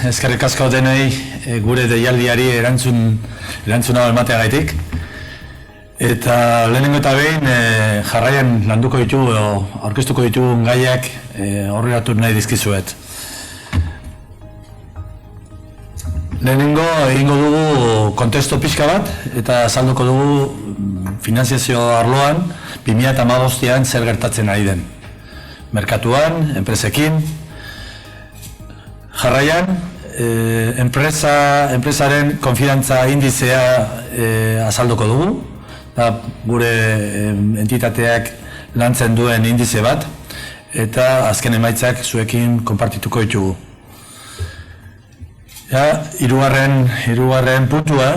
Eskerrik asko denei gure deialdiari erantzuna emateagaitik. Eta lehenengo eta behin jarraian landuko ditugu, aurkeztuko ditugun gaiak aurreratu nahi dizkizuet. Lehenengo egingo dugu kontestu pixka bat eta azalduko dugu finanziazio arloan 2015an zer gertatzen ari den. Merkatuan, enpresekin. Jarraian, enpresaren konfidantza indizea azalduko dugu, gure entitateak lantzen duen indize bat, eta azken emaitzak zuekin konpartituko ditugu. Hirugarren puntua,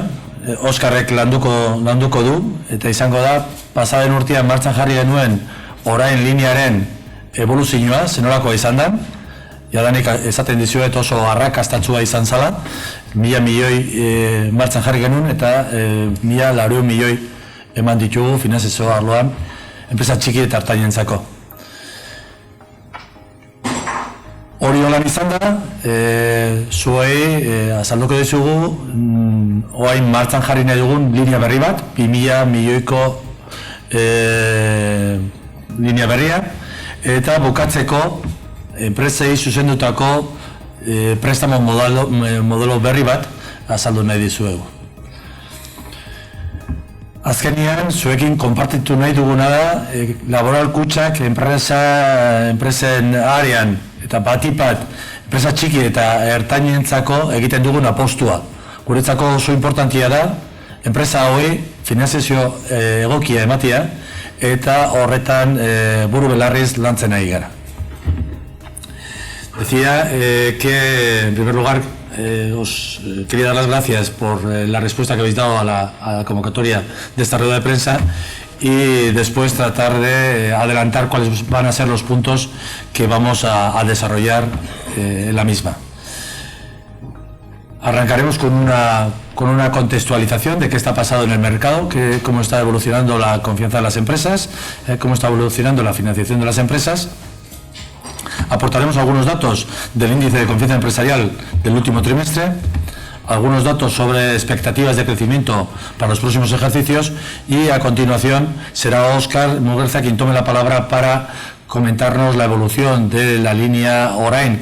Oskarrek landuko du, eta izango da, pasaden urtean martxan jarri genuen orain linearen evoluzioa, zenolako izan da. Jadanik esaten dizuet oso arrakastatsua izan zala, 1.000 milioi martxan jarri genuen eta 1.000 milioi eman ditugu finanziazio arloan enpresa txiki eta ertainentzako. Hori holan izan da, zuei azalduko dizugu orain martxan jarri nahi dugun linea berri bat, 2.000 milioiko linea berria, eta bukatzeko enpresei zuzendutako prestamo modelo berri bat azaldu nahi dizuegu. Azkenean, zuekin konpartitu nahi duguna da, laboral kutxak enpresen arean eta batipat enpresa txiki eta ertainentzako egiten dugun apostua. Guretzako oso importantia da, enpresa hori finanziazio egokia ematia eta horretan buru belarriz lantzen nahi gara. Decía que, en primer lugar, os quería dar las gracias por la respuesta que habéis dado a la convocatoria de esta rueda de prensa y después tratar de adelantar cuáles van a ser los puntos que vamos a desarrollar en la misma. Arrancaremos con una contextualización de qué está pasando en el mercado, cómo está evolucionando la confianza de las empresas, cómo está evolucionando la financiación de las empresas. Aportaremos algunos datos del índice de confianza empresarial del último trimestre, algunos datos sobre expectativas de crecimiento para los próximos ejercicios y a continuación será Óscar Muguerza quien tome la palabra para comentarnos la evolución de la línea Orain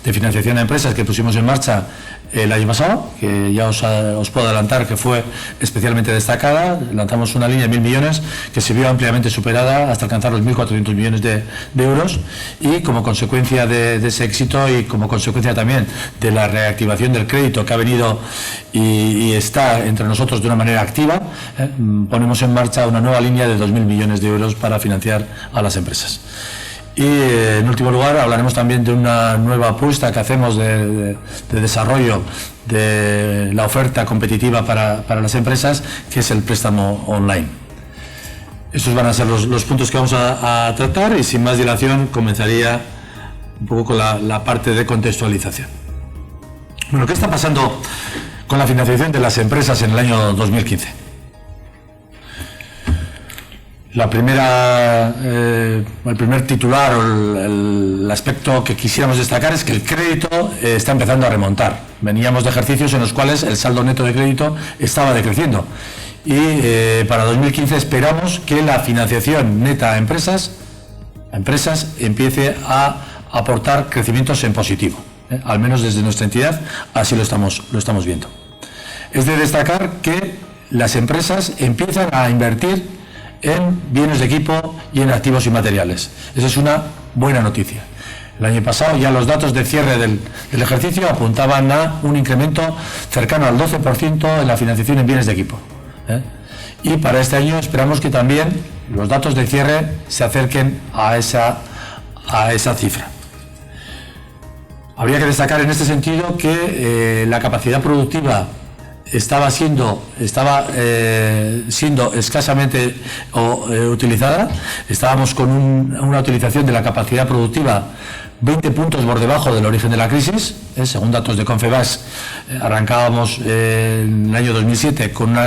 de financiación a empresas que pusimos en marcha el año pasado, que ya os puedo adelantar que fue especialmente destacada. Lanzamos una línea de 1.000 millones que se vio ampliamente superada hasta alcanzar los 1.400 millones de euros y como consecuencia de ese éxito y como consecuencia también de la reactivación del crédito que ha venido y está entre nosotros de una manera activa, ponemos en marcha una nueva línea de 2.000 millones de euros para financiar a las empresas. Y en último lugar hablaremos también de una nueva apuesta que hacemos de desarrollo de la oferta competitiva para las empresas, que es el préstamo online. Esos van a ser los puntos que vamos a tratar y sin más dilación comenzaría un poco con la parte de contextualización. Bueno, ¿qué está pasando con la financiación de las empresas en el año 2015? El primer titular o el aspecto que quisiéramos destacar es que el crédito está empezando a remontar. Veníamos de ejercicios en los cuales el saldo neto de crédito estaba decreciendo y para 2015 esperamos que la financiación neta a empresas empiece a aportar crecimientos en positivo. Al menos desde nuestra entidad así lo estamos viendo. Es de destacar que las empresas empiezan a invertir en bienes de equipo y en activos inmateriales. Esa es una buena noticia. El año pasado ya los datos de cierre del ejercicio apuntaban a un incremento cercano al 12% en la financiación en bienes de equipo. Y para este año esperamos que también los datos de cierre se acerquen a esa cifra. Habría que destacar en este sentido que la capacidad productiva estaba siendo escasamente utilizada. Estábamos con una utilización de la capacidad productiva 20 puntos por debajo del origen de la crisis, según datos de Confebas. Arrancábamos en el año 2007 con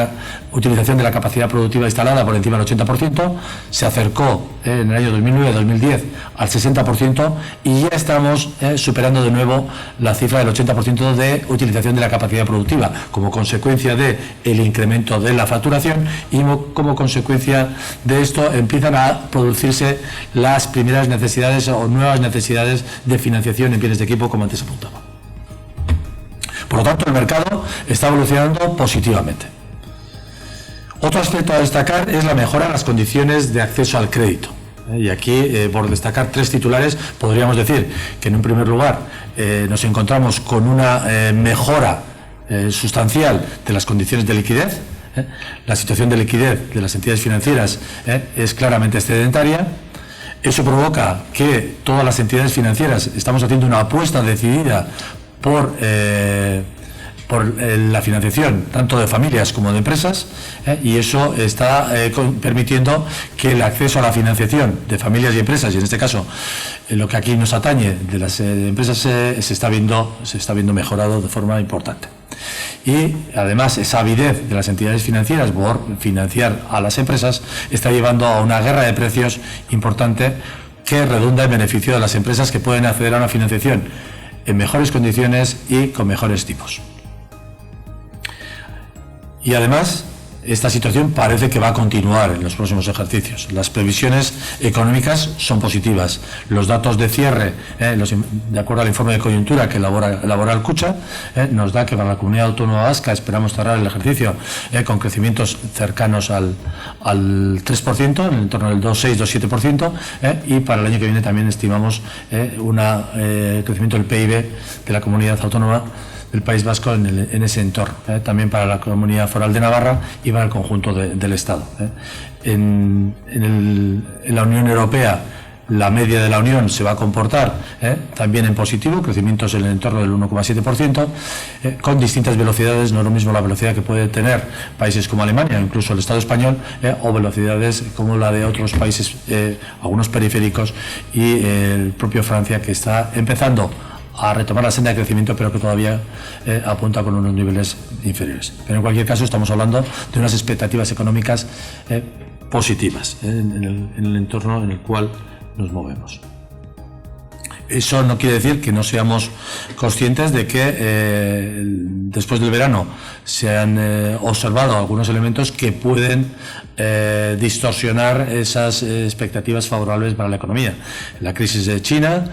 utilización de la capacidad productiva instalada por encima del 80%, se acercó en el año 2009-2010 al 60% y ya estamos superando de nuevo la cifra del 80% de utilización de la capacidad productiva, como consecuencia del incremento de la facturación, y como consecuencia de esto empiezan a producirse las primeras necesidades o nuevas necesidades de financiación en bienes de equipo, como antes apuntaba. Por lo tanto, el mercado está evolucionando positivamente. Otro aspecto a destacar es la mejora en las condiciones de acceso al crédito. Y aquí, por destacar tres titulares, podríamos decir que en un primer lugar nos encontramos con una mejora sustancial de las condiciones de liquidez. La situación de liquidez de las entidades financieras es claramente excedentaria. Eso provoca que todas las entidades financieras estamos haciendo una apuesta decidida por la financiación tanto de familias como de empresas, y eso está permitiendo que el acceso a la financiación de familias y empresas, y en este caso lo que aquí nos atañe de las empresas, se está viendo mejorado de forma importante. Y además esa avidez de las entidades financieras por financiar a las empresas está llevando a una guerra de precios importante que redunda en beneficio de las empresas que pueden acceder a una financiación en mejores condiciones y con mejores tipos. Y además, esta situación parece que va a continuar en los próximos ejercicios. Las previsiones económicas son positivas. Los datos de cierre, de acuerdo al informe de coyuntura que elabora el Kutxa, nos da que para la Comunidad Autónoma Vasca esperamos cerrar el ejercicio con crecimientos cercanos al 3%, en torno al 2,6-2,7%, y para el año que viene también estimamos un crecimiento del PIB de la Comunidad Autónoma del País Vasco en ese entorno, también para la Comunidad Foral de Navarra y para el conjunto del Estado. En la Unión Europea, la media de la Unión se va a comportar también en positivo, crecimientos en el entorno del 1,7%, con distintas velocidades. No es lo mismo la velocidad que puede tener países como Alemania, incluso el Estado español, o velocidades como la de otros países, algunos periféricos, y el propio Francia, que está empezando a retomar la senda de crecimiento, pero que todavía apunta con unos niveles inferiores. Pero en cualquier caso estamos hablando de unas expectativas económicas positivas en el entorno en el cual nos movemos. Eso no quiere decir que no seamos conscientes de que después del verano se han observado algunos elementos que pueden distorsionar esas expectativas favorables para la economía. La crisis de China,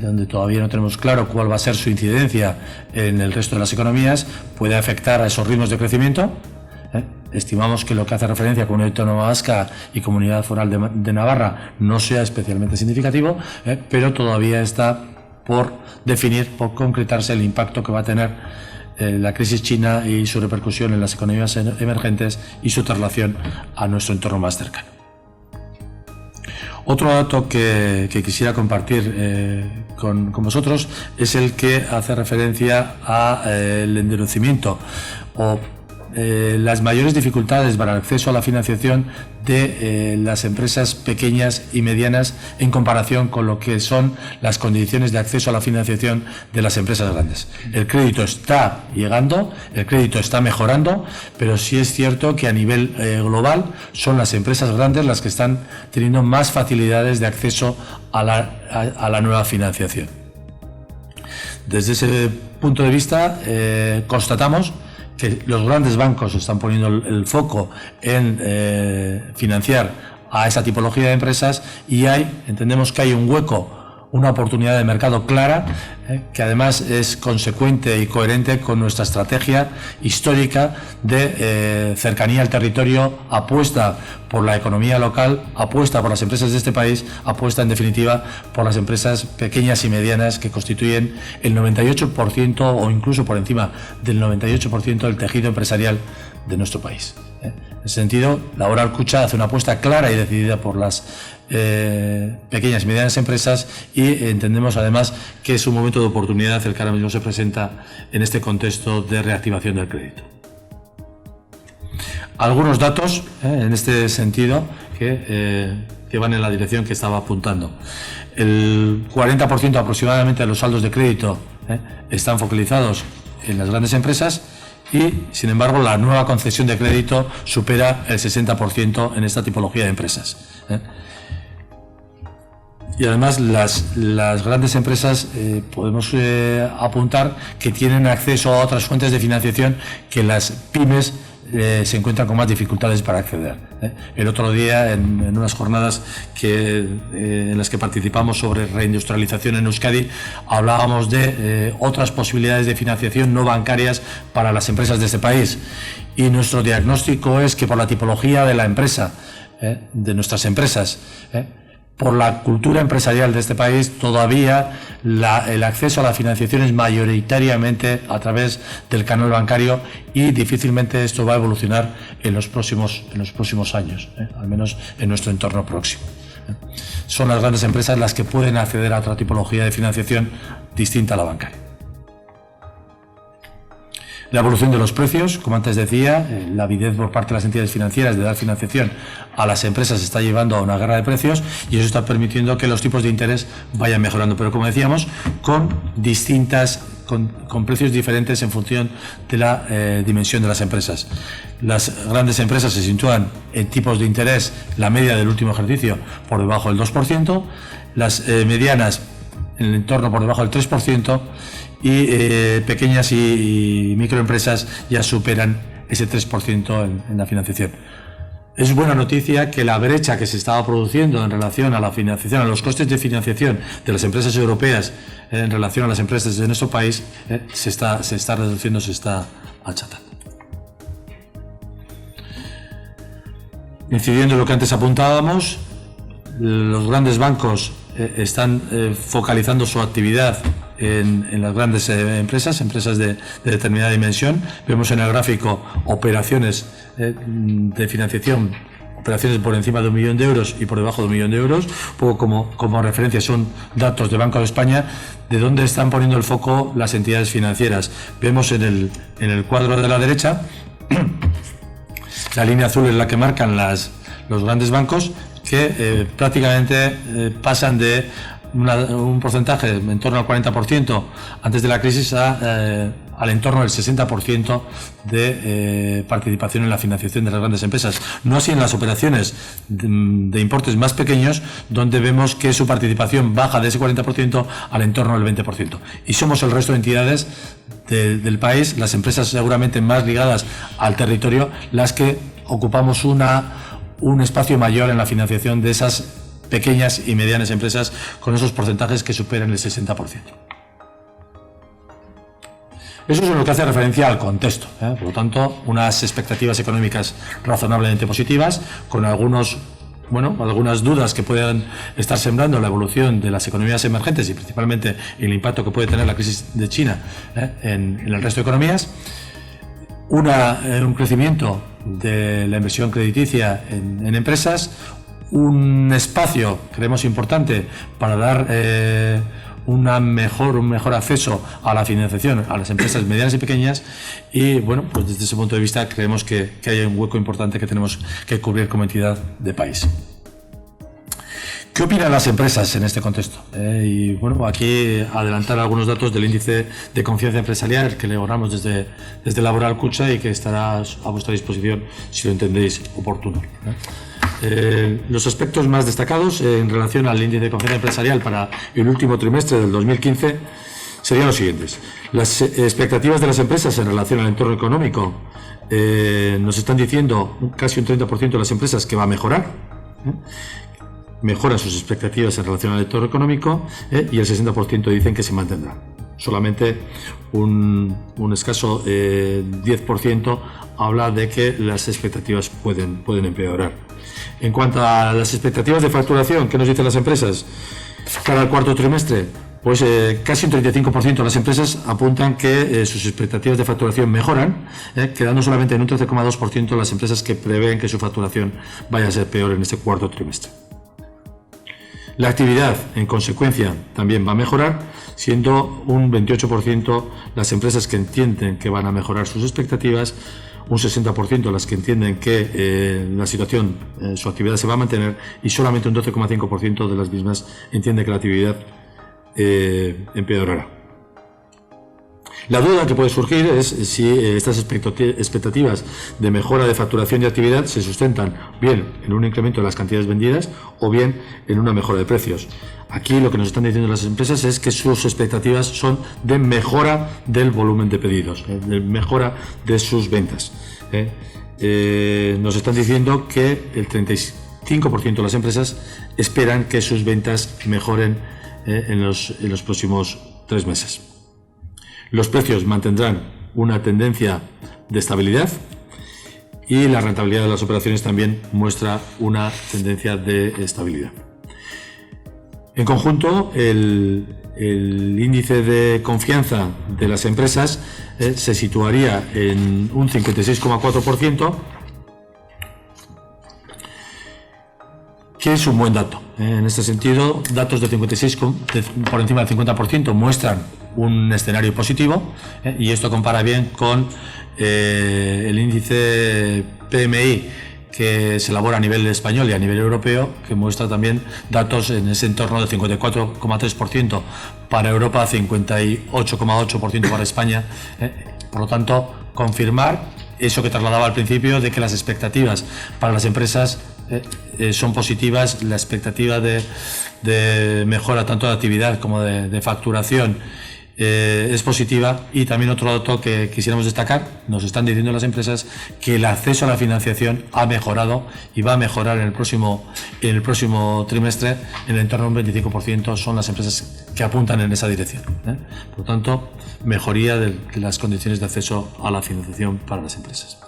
donde todavía no tenemos claro cuál va a ser su incidencia en el resto de las economías, puede afectar a esos ritmos de crecimiento. Estimamos que lo que hace referencia a Comunidad Autónoma Vasca y Comunidad Foral de Navarra no sea especialmente significativo, pero todavía está por definir, por concretarse el impacto que va a tener la crisis china y su repercusión en las economías emergentes y su traslación a nuestro entorno más cercano. Otro dato que quisiera compartir con vosotros es el que hace referencia al endurecimiento o las mayores dificultades para el acceso a la financiación de las empresas pequeñas y medianas en comparación con lo que son las condiciones de acceso a la financiación de las empresas grandes. El crédito está llegando, el crédito está mejorando, pero sí es cierto que a nivel global son las empresas grandes las que están teniendo más facilidades de acceso a la nueva financiación. Desde ese punto de vista, constatamos que los grandes bancos están poniendo el foco en financiar a esa tipología de empresas, y entendemos que hay un hueco, una oportunidad de mercado clara, que además es consecuente y coherente con nuestra estrategia histórica de cercanía al territorio, apuesta por la economía local, apuesta por las empresas de este país, apuesta en definitiva por las empresas pequeñas y medianas que constituyen el 98% o incluso por encima del 98% del tejido empresarial de nuestro país. En ese sentido, la Oral Kutxa hace una apuesta clara y decidida por las pequeñas y medianas empresas, y entendemos además que es un momento de oportunidad el que ahora mismo se presenta en este contexto de reactivación del crédito. Algunos datos en este sentido que van en la dirección que estaba apuntando. El 40% aproximadamente de los saldos de crédito están focalizados en las grandes empresas, y, sin embargo, la nueva concesión de crédito supera el 60% en esta tipología de empresas. Y además las grandes empresas podemos apuntar que tienen acceso a otras fuentes de financiación que las pymes se encuentran con más dificultades para acceder. El otro día, en unas jornadas en las que participamos sobre reindustrialización en Euskadi, hablábamos de otras posibilidades de financiación no bancarias para las empresas de este país. Y nuestro diagnóstico es que por la tipología de la empresa, de nuestras empresas, por la cultura empresarial de este país, todavía el acceso a la financiación es mayoritariamente a través del canal bancario y difícilmente esto va a evolucionar en los próximos años, al menos en nuestro entorno próximo. Son las grandes empresas las que pueden acceder a otra tipología de financiación distinta a la bancaria. La evolución de los precios, como antes decía, la avidez por parte de las entidades financieras de dar financiación a las empresas se está llevando a una guerra de precios y eso está permitiendo que los tipos de interés vayan mejorando, pero como decíamos, con precios diferentes en función de la dimensión de las empresas. Las grandes empresas se sitúan en tipos de interés, la media del último ejercicio, por debajo del 2%, las medianas en el entorno por debajo del 3%, y pequeñas y microempresas ya superan ese 3% en la financiación. Es buena noticia que la brecha que se estaba produciendo en relación a la financiación, a los costes de financiación de las empresas europeas en relación a las empresas de nuestro país, se está reduciendo, se está achatando. Incidiendo en lo que antes apuntábamos, los grandes bancos están focalizando su actividad en las grandes empresas de determinada dimensión. Vemos en el gráfico operaciones de financiación, operaciones por encima de 1 millón de euros y por debajo de 1 millón de euros. Un poco como referencia son datos de Banco de España, de dónde están poniendo el foco las entidades financieras. Vemos en el cuadro de la derecha, la línea azul es la que marcan los grandes bancos, que prácticamente pasan de un porcentaje en torno al 40% antes de la crisis al entorno del 60% de participación en la financiación de las grandes empresas. No así en las operaciones de importes más pequeños, donde vemos que su participación baja de ese 40% al entorno del 20%. Y somos el resto de entidades del país, las empresas seguramente más ligadas al territorio, las que ocupamos un espacio mayor en la financiación de esas pequeñas y medianas empresas con esos porcentajes que superan el 60%. Eso es en lo que hace referencia al contexto, por lo tanto, unas expectativas económicas razonablemente positivas, con algunas dudas que puedan estar sembrando la evolución de las economías emergentes y principalmente el impacto que puede tener la crisis de China en el resto de economías. Un crecimiento de la inversión crediticia en empresas, un espacio, creemos importante, para dar un mejor acceso a la financiación a las empresas medianas y pequeñas y, pues desde ese punto de vista creemos que hay un hueco importante que tenemos que cubrir como entidad de país. ¿Qué opinan las empresas en este contexto? Aquí adelantar algunos datos del índice de confianza empresarial que elaboramos desde Laboral Kutxa y que estará a vuestra disposición si lo entendéis oportuno. Los aspectos más destacados en relación al índice de confianza empresarial para el último trimestre del 2015 serían los siguientes. Las expectativas de las empresas en relación al entorno económico nos están diciendo casi un 30% de las empresas que va a mejorar. Mejoran sus expectativas en relación al entorno económico y el 60% dicen que se mantendrá. Solamente un escaso 10% habla de que las expectativas pueden empeorar. En cuanto a las expectativas de facturación, ¿qué nos dicen las empresas? Para el cuarto trimestre, pues casi un 35% de las empresas apuntan que sus expectativas de facturación mejoran, quedando solamente en un 13,2% las empresas que prevén que su facturación vaya a ser peor en este cuarto trimestre. La actividad, en consecuencia, también va a mejorar, siendo un 28% las empresas que entienden que van a mejorar sus expectativas, un 60% las que entienden que la situación, su actividad se va a mantener y solamente un 12,5% de las mismas entiende que la actividad empeorará. La duda que puede surgir es si estas expectativas de mejora de facturación y actividad se sustentan bien en un incremento de las cantidades vendidas o bien en una mejora de precios. Aquí lo que nos están diciendo las empresas es que sus expectativas son de mejora del volumen de pedidos, de mejora de sus ventas. Nos están diciendo que el 35% de las empresas esperan que sus ventas mejoren en los próximos 3 meses. Los precios mantendrán una tendencia de estabilidad y la rentabilidad de las operaciones también muestra una tendencia de estabilidad. En conjunto, el índice de confianza de las empresas se situaría en un 56,4%, que es un buen dato. En este sentido, datos de 56 por encima del 50% muestran un escenario positivo, y esto compara bien con el índice PMI que se elabora a nivel español y a nivel europeo, que muestra también datos en ese entorno del 54,3% para Europa, 58,8% para España. Por lo tanto, confirmar eso que trasladaba al principio, de que las expectativas para las empresas son positivas. La expectativa de mejora tanto de actividad como de facturación es positiva. Y también otro dato que quisiéramos destacar: nos están diciendo las empresas que el acceso a la financiación ha mejorado y va a mejorar en el próximo trimestre. En el entorno de un 25% son las empresas que apuntan en esa dirección. Por lo tanto, mejoría de las condiciones de acceso a la financiación para las empresas.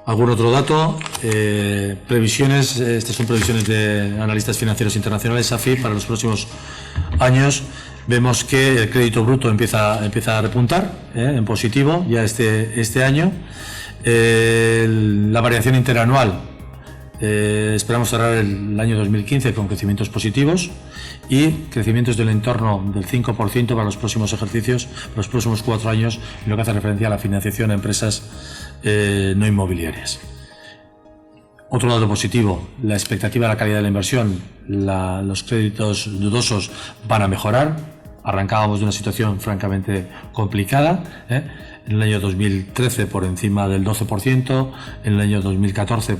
¿Algún otro dato? Previsiones, estas son previsiones de analistas financieros internacionales, SAFI, para los próximos años. Vemos que el crédito bruto empieza a repuntar en positivo ya este año. La variación interanual, esperamos cerrar el año 2015 con crecimientos positivos y crecimientos del entorno del 5% para los próximos ejercicios, los próximos 4 años, en lo que hace referencia a la financiación a empresas no inmobiliarias. Otro dato positivo: la expectativa de la calidad de la inversión. Los créditos dudosos van a mejorar. Arrancábamos de una situación francamente complicada. En el año 2013 por encima del 12%, en el año 2014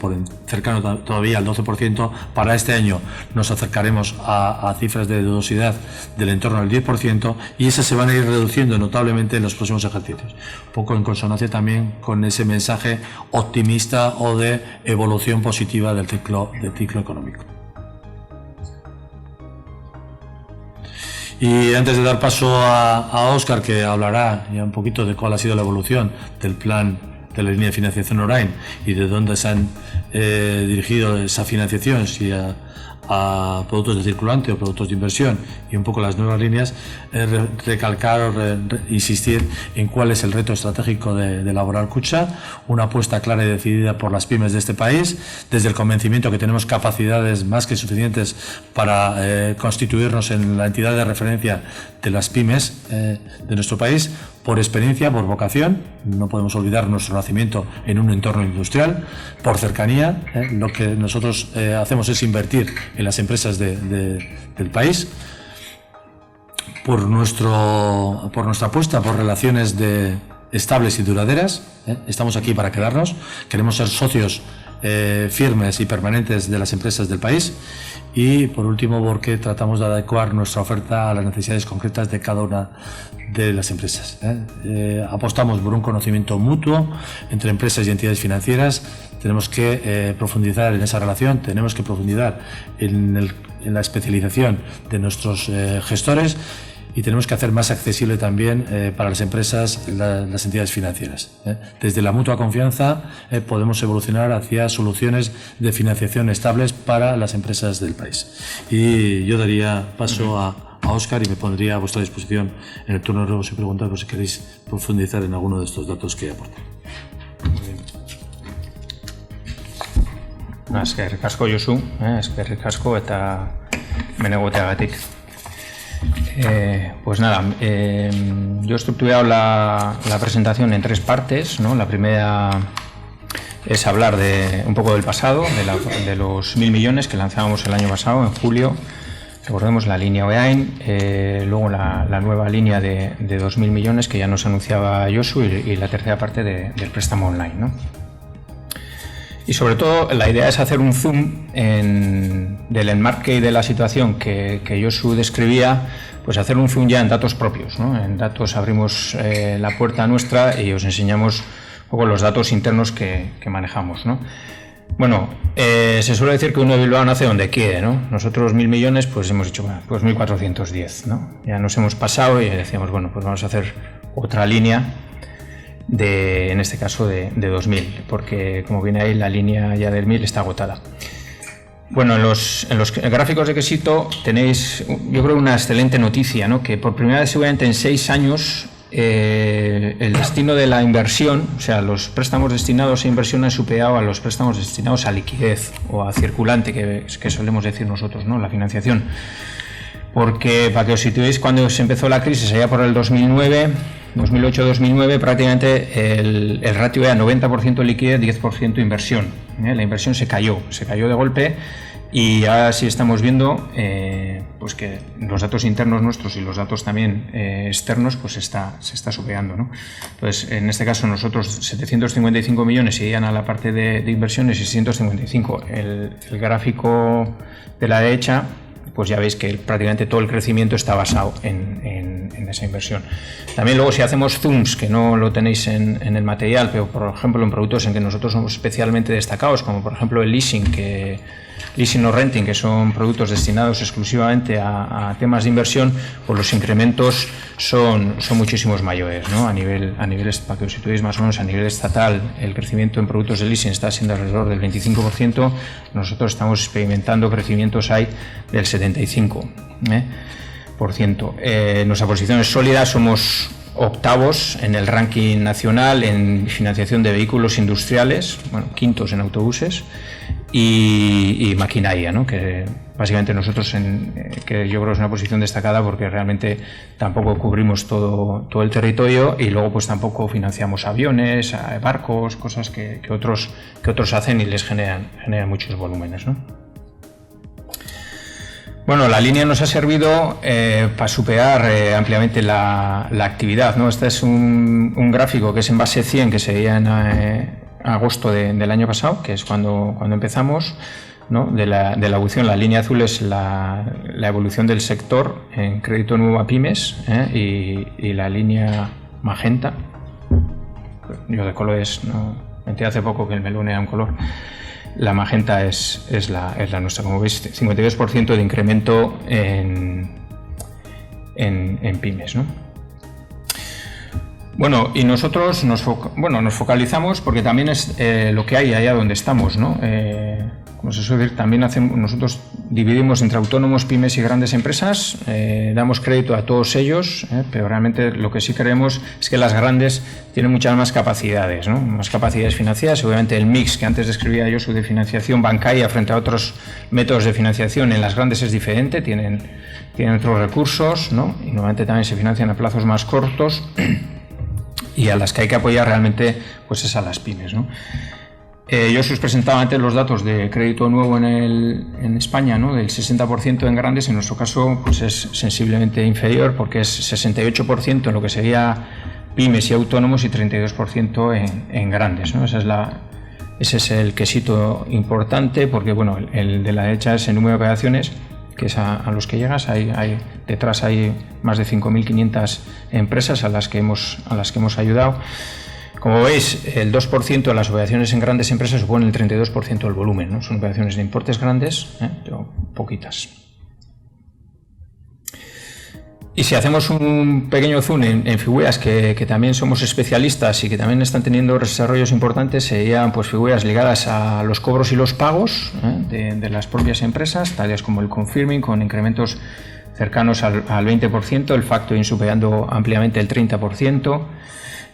cercano todavía al 12%. Para este año nos acercaremos a cifras de dudosidad del entorno del 10%, y esas se van a ir reduciendo notablemente en los próximos ejercicios, un poco en consonancia también con ese mensaje optimista o de evolución positiva del ciclo económico. Y antes de dar paso a Óscar, que hablará ya un poquito de cuál ha sido la evolución del plan de la línea de financiación Orain y de dónde se han dirigido esa financiación, si a productos de circulante o productos de inversión, y un poco las nuevas líneas, recalcar o insistir en cuál es el reto estratégico de Laboral Kutxa: una apuesta clara y decidida por las pymes de este país, desde el convencimiento que tenemos capacidades más que suficientes para constituirnos en la entidad de referencia de las pymes de nuestro país, por experiencia, por vocación. No podemos olvidar nuestro nacimiento en un entorno industrial, por cercanía. Lo que nosotros hacemos es invertir en las empresas del país, por nuestra apuesta por relaciones estables y duraderas. Estamos aquí para quedarnos, queremos ser socios firmes y permanentes de las empresas del país. Y por último, porque tratamos de adecuar nuestra oferta a las necesidades concretas de cada una de las empresas. Apostamos por un conocimiento mutuo entre empresas y entidades financieras. Tenemos que profundizar en esa relación, tenemos que profundizar en la especialización de nuestros gestores, y tenemos que hacer más accesible también para las empresas las entidades financieras. Desde la mutua confianza podemos evolucionar hacia soluciones de financiación estables para las empresas del país. Y yo daría paso a Óscar y me pondría a vuestra disposición en el turno de preguntas y preguntas por si queréis profundizar en alguno de estos datos que aportan. Eskerrik asko, Josu, eskerrik asko eta benegoteagatik. Pues nada, yo he estructurado la presentación en 3 partes, ¿no? La primera es hablar un poco del pasado, de los 1.000 millones que lanzábamos el año pasado, en julio, Recordemos la línea OEAIN, luego la nueva línea de 2.000 millones que ya nos anunciaba Josu y la tercera parte del préstamo online, ¿no? Y sobre todo la idea es hacer un zoom del enmarque y de la situación que Josu describía, pues hacer un zoom ya en datos propios, ¿no? En datos abrimos la puerta nuestra y os enseñamos un poco los datos internos que manejamos, ¿no? Bueno, se suele decir que uno de Bilbao nace donde quiere, ¿no? Nosotros 1.000 millones, pues hemos dicho, bueno, pues 1.410, ¿no? Ya nos hemos pasado y decíamos, bueno, pues vamos a hacer otra línea en este caso de 2.000, porque como viene ahí, la línea ya del 1.000 está agotada. Bueno, en los gráficos de Quesito tenéis, yo creo, una excelente noticia, ¿no? Que por primera vez seguramente en 6 años el destino de la inversión, o sea, los préstamos destinados a inversión han superado a los préstamos destinados a liquidez o a circulante, que solemos decir nosotros, ¿no? La financiación. Porque, para que os situéis, cuando se empezó la crisis, allá por el 2008-2009, prácticamente el ratio era 90% liquidez, 10% inversión. La inversión se cayó de golpe. Y ahora sí estamos viendo pues que los datos internos nuestros y los datos también externos pues se está superando, ¿no? Entonces, en este caso nosotros 755 millones irían a la parte de inversiones y 655. El gráfico de la derecha, pues ya veis que prácticamente todo el crecimiento está basado en esa inversión. También luego si hacemos zooms, que no lo tenéis en el material, pero por ejemplo en productos en que nosotros somos especialmente destacados, como por ejemplo el leasing o renting, que son productos destinados exclusivamente a temas de inversión, pues los incrementos son muchísimos mayores, ¿no? A nivel, para que os situéis más o menos, a nivel estatal, el crecimiento en productos de leasing está siendo alrededor del 25%, nosotros estamos experimentando crecimientos ahí del 75%. Nuestra posición es sólida, somos octavos en el ranking nacional en financiación de vehículos industriales, bueno, quintos en autobuses y maquinaria, ¿no? Que básicamente nosotros, que yo creo que es una posición destacada porque realmente tampoco cubrimos todo el territorio y luego pues tampoco financiamos aviones, barcos, cosas que otros hacen y les generan muchos volúmenes, ¿no? Bueno, la línea nos ha servido para superar ampliamente la actividad, ¿no? Este es un gráfico que es en base 100, que se veía en agosto del año pasado, que es cuando empezamos, ¿no? De la evolución. La línea azul es la evolución del sector en crédito nuevo a pymes, y la línea magenta, yo de colores no me enteré hace poco que el melón era un color. La magenta es la nuestra, como veis, 52% de incremento en pymes, ¿no? Bueno, y nosotros nos focalizamos porque también es lo que hay allá donde estamos, ¿no? Como se suele decir, también nosotros dividimos entre autónomos, pymes y grandes empresas, damos crédito a todos ellos, pero realmente lo que sí creemos es que las grandes tienen muchas más capacidades, ¿no? Más capacidades financieras. Obviamente el mix que antes describía yo, de financiación bancaria frente a otros métodos de financiación en las grandes es diferente, tienen otros recursos, ¿no? Y normalmente también se financian a plazos más cortos y a las que hay que apoyar realmente pues es a las pymes, ¿no? Yo os presentaba antes los datos de crédito nuevo en España, ¿no? Del 60% en grandes. En nuestro caso pues es sensiblemente inferior porque es 68% en lo que sería pymes y autónomos y 32% en grandes, ¿no? Ese es el quesito importante porque, bueno, el de la derecha es el número de operaciones, que es a los que llegas. Detrás hay más de 5.500 empresas a las que hemos ayudado. Como veis, el 2% de las operaciones en grandes empresas supone el 32% del volumen, ¿no? Son operaciones de importes grandes, pero poquitas. Y si hacemos un pequeño zoom en figuras que también somos especialistas y que también están teniendo desarrollos importantes, serían pues figuras ligadas a los cobros y los pagos de las propias empresas, tales como el confirming, con incrementos cercanos al 20%, el factoring superando ampliamente el 30%,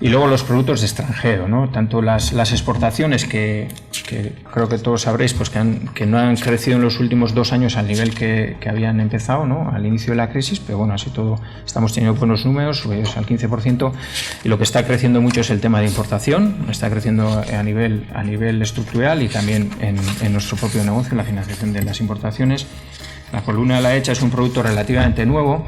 y luego los productos de extranjero, ¿no? Tanto las exportaciones, que creo que todos sabréis pues que no han crecido en los últimos 2 años al nivel que habían empezado, ¿no? Al inicio de la crisis, pero bueno, así todo estamos teniendo buenos números, subidos al 15%, y lo que está creciendo mucho es el tema de importación, está creciendo a nivel estructural y también en nuestro propio negocio, la financiación de las importaciones. La columna de la derecha es un producto relativamente nuevo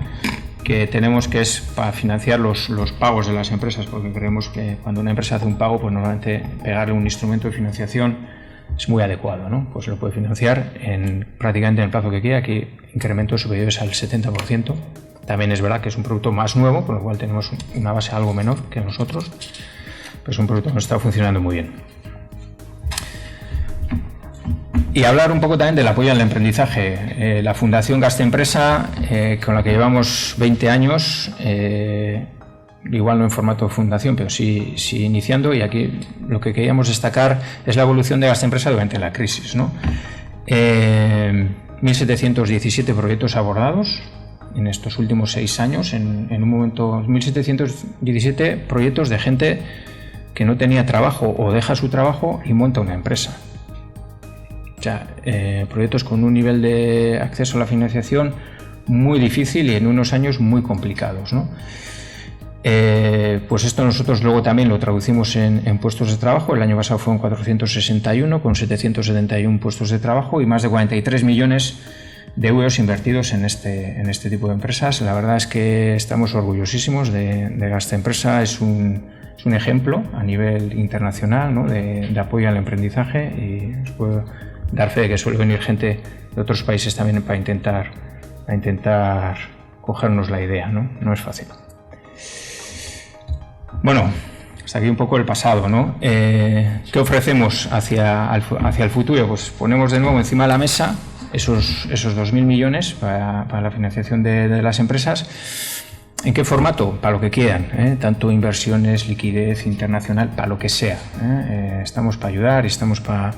que tenemos, que es para financiar los pagos de las empresas, porque creemos que cuando una empresa hace un pago, pues normalmente pegarle un instrumento de financiación es muy adecuado, ¿no? Pues lo puede financiar prácticamente en el plazo que quiera, aquí incrementos superiores al 70%. También es verdad que es un producto más nuevo, con lo cual tenemos una base algo menor que nosotros, pero es un producto que nos está funcionando muy bien. Y hablar un poco también del apoyo al emprendizaje. La Fundación Gaztempresa, con la que llevamos 20 años, igual no en formato de fundación, pero sí iniciando, y aquí lo que queríamos destacar es la evolución de Gaztempresa durante la crisis, ¿no? 1.717 proyectos abordados en estos últimos 6 años, en un momento, 1.717 proyectos de gente que no tenía trabajo o deja su trabajo y monta una empresa. O sea, proyectos con un nivel de acceso a la financiación muy difícil y en unos años muy complicados, ¿no? Pues esto nosotros luego también lo traducimos en puestos de trabajo. El año pasado fueron 461 con 771 puestos de trabajo y más de 43 millones de euros invertidos en este tipo de empresas. La verdad es que estamos orgullosísimos de Gaztempresa. Es un ejemplo a nivel internacional, ¿no? de apoyo al emprendizaje, y os puedo dar fe de que suele venir gente de otros países también para intentar cogernos la idea, ¿no? No es fácil. Bueno, hasta aquí un poco el pasado, ¿no? ¿Qué ofrecemos hacia el futuro? Pues ponemos de nuevo encima de la mesa esos 2.000 millones para la financiación de las empresas. ¿En qué formato? Para lo que quieran, tanto inversiones, liquidez internacional, para lo que sea. Estamos para ayudar y estamos para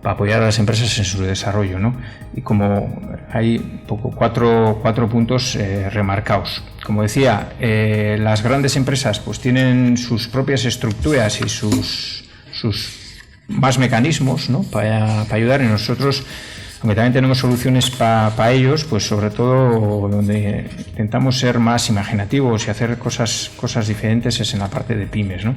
apoyar a las empresas en su desarrollo, ¿no? Y como hay cuatro puntos remarcados. Como decía, las grandes empresas pues tienen sus propias estructuras y sus más mecanismos, ¿no? para ayudar, y nosotros, aunque también tenemos soluciones para ellos, pues sobre todo donde intentamos ser más imaginativos y hacer cosas diferentes es en la parte de pymes, ¿no?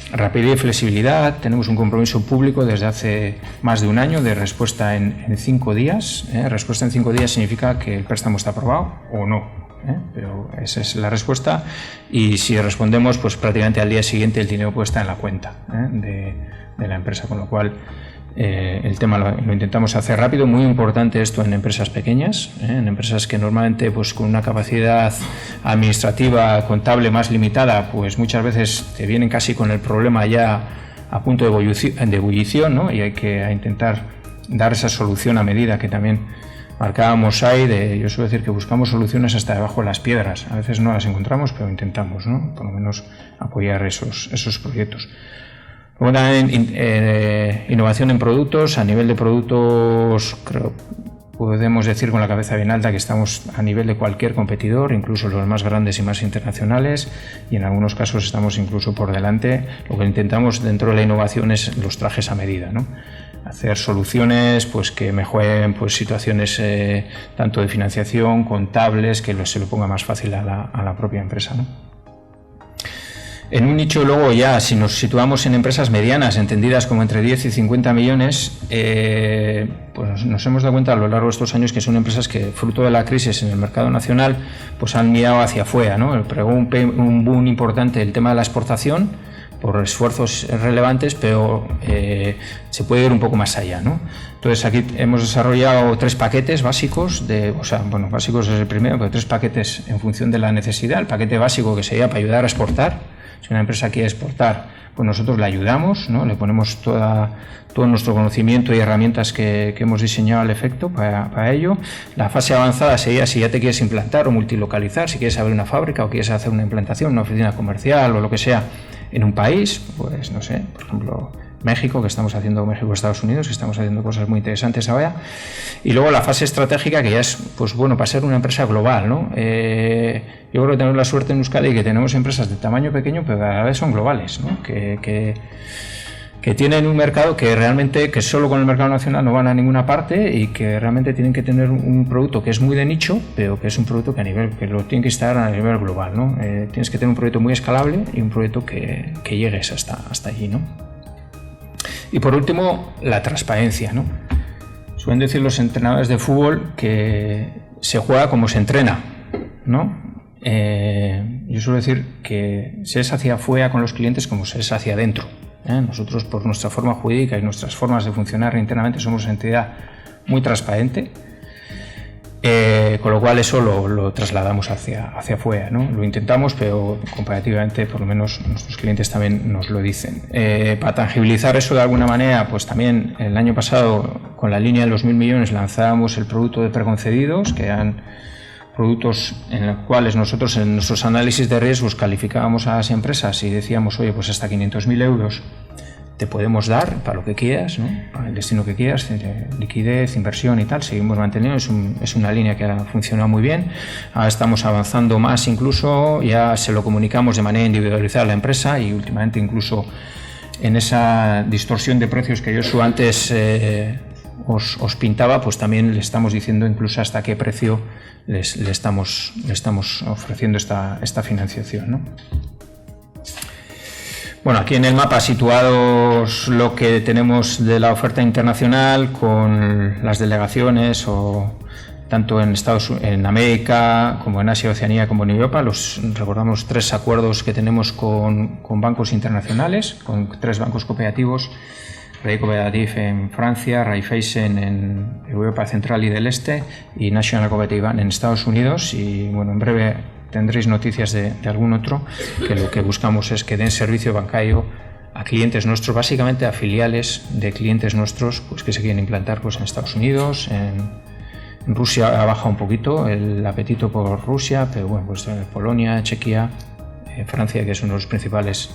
Rapidez y flexibilidad. Tenemos un compromiso público desde hace más de un año de respuesta en 5 días. Respuesta en 5 días significa que el préstamo está aprobado o no, pero esa es la respuesta, y si respondemos, pues prácticamente al día siguiente el dinero puede estar en la cuenta de la empresa, con lo cual el tema lo intentamos hacer rápido. Muy importante esto en empresas pequeñas, en empresas que normalmente pues con una capacidad administrativa, contable más limitada, pues muchas veces te vienen casi con el problema ya a punto de ebullición, ¿no? Y hay que intentar dar esa solución a medida, que también marcábamos ahí. Yo suelo decir que buscamos soluciones hasta debajo de las piedras. A veces no las encontramos, pero intentamos, ¿no? Por lo menos apoyar esos proyectos. Luego también innovación en productos. A nivel de productos, creo podemos decir con la cabeza bien alta que estamos a nivel de cualquier competidor, incluso los más grandes y más internacionales, y en algunos casos estamos incluso por delante. Lo que intentamos dentro de la innovación es los trajes a medida, ¿no? Hacer soluciones pues que mejoren pues situaciones tanto de financiación, contables, que se lo ponga más fácil a la propia empresa, ¿no? En un nicho, luego ya, si nos situamos en empresas medianas, entendidas como entre 10 y 50 millones, pues nos hemos dado cuenta a lo largo de estos años que son empresas que, fruto de la crisis en el mercado nacional, pues han mirado hacia afuera, ¿no? Pegó un boom importante el tema de la exportación, por esfuerzos relevantes, pero se puede ir un poco más allá, ¿no? Entonces aquí hemos desarrollado 3 paquetes básicos, básicos es el primero, pero 3 paquetes en función de la necesidad. El paquete básico, que sería para ayudar a exportar. Si una empresa quiere exportar, pues nosotros le ayudamos, ¿no? Le ponemos todo nuestro conocimiento y herramientas que hemos diseñado al efecto para ello. La fase avanzada sería si ya te quieres implantar o multilocalizar, si quieres abrir una fábrica o quieres hacer una implantación, una oficina comercial o lo que sea en un país, pues no sé, por ejemplo México, que estamos haciendo Estados Unidos, que estamos haciendo cosas muy interesantes ahora. Y luego la fase estratégica, que ya es, pues bueno, para ser una empresa global, ¿no? Yo creo que tenemos la suerte en Euskadi que tenemos empresas de tamaño pequeño, pero a la vez son globales, ¿no? Que tienen un mercado que realmente, que solo con el mercado nacional no van a ninguna parte, y que realmente tienen que tener un producto que es muy de nicho, pero que es un producto que lo tienen que instalar a nivel global, ¿no? Tienes que tener un proyecto muy escalable y un proyecto que llegues hasta allí, ¿no? Y por último, la transparencia, ¿no? Suelen decir los entrenadores de fútbol que se juega como se entrena, ¿no? Yo suelo decir que se es hacia afuera con los clientes como se es hacia adentro. Nosotros, por nuestra forma jurídica y nuestras formas de funcionar internamente, somos una entidad muy transparente, con lo cual eso lo trasladamos hacia afuera, ¿no? Lo intentamos, pero comparativamente, por lo menos nuestros clientes también nos lo dicen. Para tangibilizar eso de alguna manera, pues también el año pasado, con la línea de los 1.000 millones, lanzábamos el producto de preconcedidos, que eran productos en los cuales nosotros en nuestros análisis de riesgos calificábamos a las empresas y decíamos, oye, pues hasta 500.000 euros te podemos dar para lo que quieras, ¿no? Para el destino que quieras, liquidez, inversión y tal. Seguimos manteniendo, es una línea que ha funcionado muy bien. Ahora estamos avanzando más, incluso ya se lo comunicamos de manera individualizada a la empresa, y últimamente incluso en esa distorsión de precios que yo antes os pintaba, pues también le estamos diciendo incluso hasta qué precio le estamos ofreciendo esta financiación, ¿no? Bueno, aquí en el mapa situados lo que tenemos de la oferta internacional con las delegaciones, o tanto en América como en Asia, Oceanía como en Europa. Recordamos 3 acuerdos que tenemos con bancos internacionales, con 3 bancos cooperativos: Crédit Coopératif en Francia, Raiffeisen en Europa Central y del Este y National Cooperative Bank en Estados Unidos. Y bueno, en breve tendréis noticias de algún otro, que lo que buscamos es que den servicio bancario a clientes nuestros, básicamente a filiales de clientes nuestros, pues que se quieren implantar pues en Estados Unidos, en Rusia ha bajado un poquito el apetito por Rusia, pero bueno, pues Polonia, Chequia, Francia, que son los principales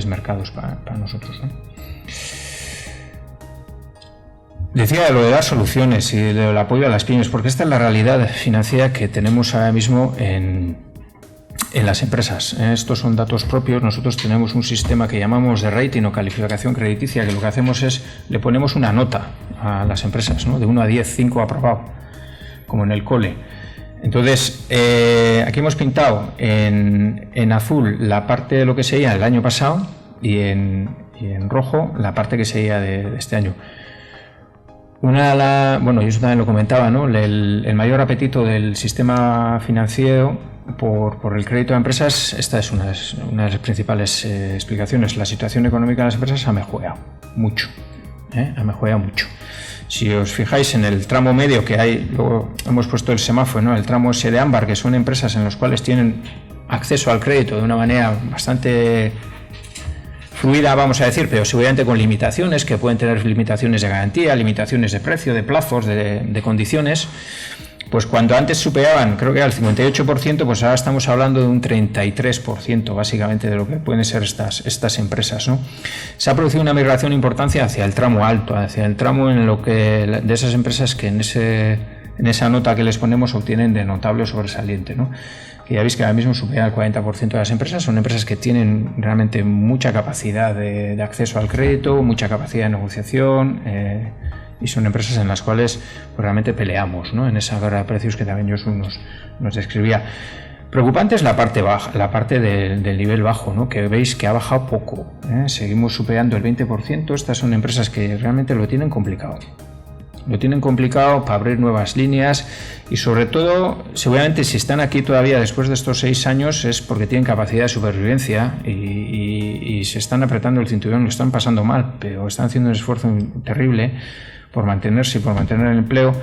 mercados para nosotros, ¿no? Decía lo de dar soluciones y del apoyo a las pymes, porque esta es la realidad financiera que tenemos ahora mismo en las empresas. Estos son datos propios. Nosotros tenemos un sistema que llamamos de rating o calificación crediticia, que lo que hacemos es le ponemos una nota a las empresas, ¿no? De 1 a 10, 5 aprobado, como en el cole. Entonces, aquí hemos pintado en azul la parte de lo que sería el año pasado y en rojo la parte que sería de este año. Bueno, yo eso también lo comentaba, ¿no? El mayor apetito del sistema financiero por el crédito a empresas, esta es una de las principales explicaciones. La situación económica de las empresas ha mejorado mucho, ha mejorado mucho. Si os fijáis en el tramo medio que hay, luego hemos puesto el semáforo, ¿no? El tramo ese de ámbar, que son empresas en las cuales tienen acceso al crédito de una manera bastante fluida, vamos a decir, pero seguramente con limitaciones, que pueden tener limitaciones de garantía, limitaciones de precio, de plazos, de condiciones. Pues cuando antes superaban, creo que era el 58%, pues ahora estamos hablando de un 33%, básicamente, de lo que pueden ser estas empresas, ¿no? Se ha producido una migración importante hacia el tramo alto, hacia el tramo en lo que de esas empresas que en esa nota que les ponemos obtienen de notable sobresaliente, ¿no? Que ya veis que ahora mismo supera el 40% de las empresas. Son empresas que tienen realmente mucha capacidad de acceso al crédito, mucha capacidad de negociación, y son empresas en las cuales pues, realmente peleamos, ¿no? En esa guerra de precios que también Josu nos describía. Preocupante es la parte baja, la parte del nivel bajo, ¿no? Que veis que ha bajado poco, seguimos superando el 20%. Estas son empresas que realmente lo tienen complicado. Lo tienen complicado para abrir nuevas líneas y, sobre todo, seguramente si están aquí todavía después de estos 6 años es porque tienen capacidad de supervivencia y se están apretando el cinturón, lo están pasando mal, pero están haciendo un esfuerzo terrible por mantenerse y por mantener el empleo.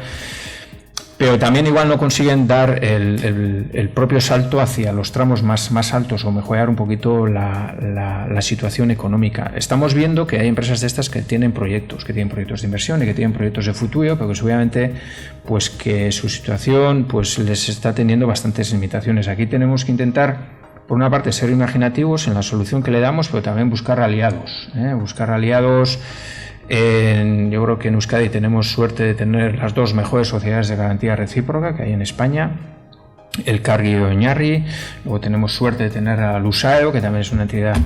Pero también igual no consiguen dar el propio salto hacia los tramos más altos o mejorar un poquito la situación económica. Estamos viendo que hay empresas de estas que tienen proyectos de inversión y que tienen proyectos de futuro, pero que obviamente pues que su situación pues les está teniendo bastantes limitaciones. Aquí tenemos que intentar, por una parte, ser imaginativos en la solución que le damos, pero también buscar aliados. Yo creo que en Euskadi tenemos suerte de tener las 2 mejores sociedades de garantía recíproca que hay en España, el Cargi de Oñarri. Luego tenemos suerte de tener a Lusaeo, que también es una entidad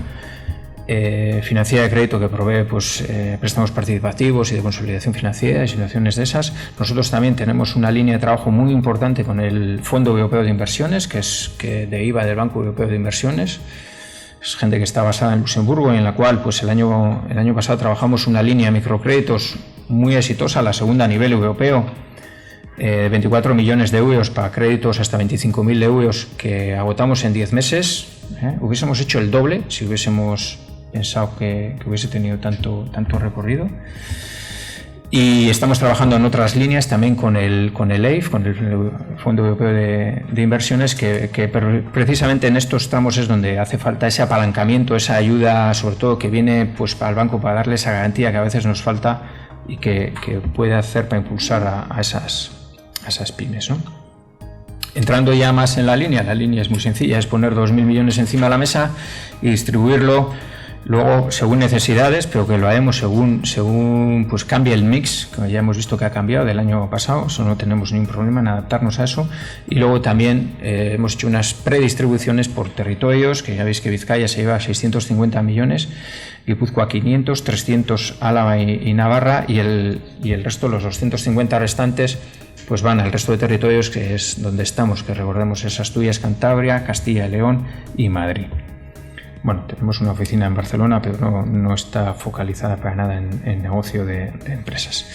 financiera de crédito que provee pues, préstamos participativos y de consolidación financiera y situaciones de esas. Nosotros también tenemos una línea de trabajo muy importante con el Fondo Europeo de Inversiones, que deriva del Banco Europeo de Inversiones. Es gente que está basada en Luxemburgo y en la cual pues el año pasado trabajamos una línea de microcréditos muy exitosa, la segunda a nivel europeo, 24 millones de euros para créditos hasta 25.000 euros que agotamos en 10 meses. Hubiésemos hecho el doble si hubiésemos pensado que hubiese tenido tanto recorrido. Y estamos trabajando en otras líneas también con el EIF, con el Fondo Europeo de Inversiones, que precisamente en estos tramos es donde hace falta ese apalancamiento, esa ayuda, sobre todo que viene pues para el banco para darle esa garantía que a veces nos falta y que puede hacer para impulsar a esas pymes, ¿no? Entrando ya más en la línea es muy sencilla, es poner 2.000 millones encima de la mesa y distribuirlo luego según necesidades, pero que lo haremos según pues cambie el mix, que ya hemos visto que ha cambiado del año pasado, eso no tenemos ningún problema en adaptarnos a eso. Y luego también hemos hecho unas predistribuciones por territorios, que ya veis que Vizcaya se lleva 650 millones, Guipúzcoa 500, 300 Álava y Navarra, y el resto, los 250 restantes, pues van al resto de territorios, que es donde estamos, que recordemos es Asturias, Cantabria, Castilla y León y Madrid. Bueno, tenemos una oficina en Barcelona, pero no está focalizada para nada en negocio de empresas.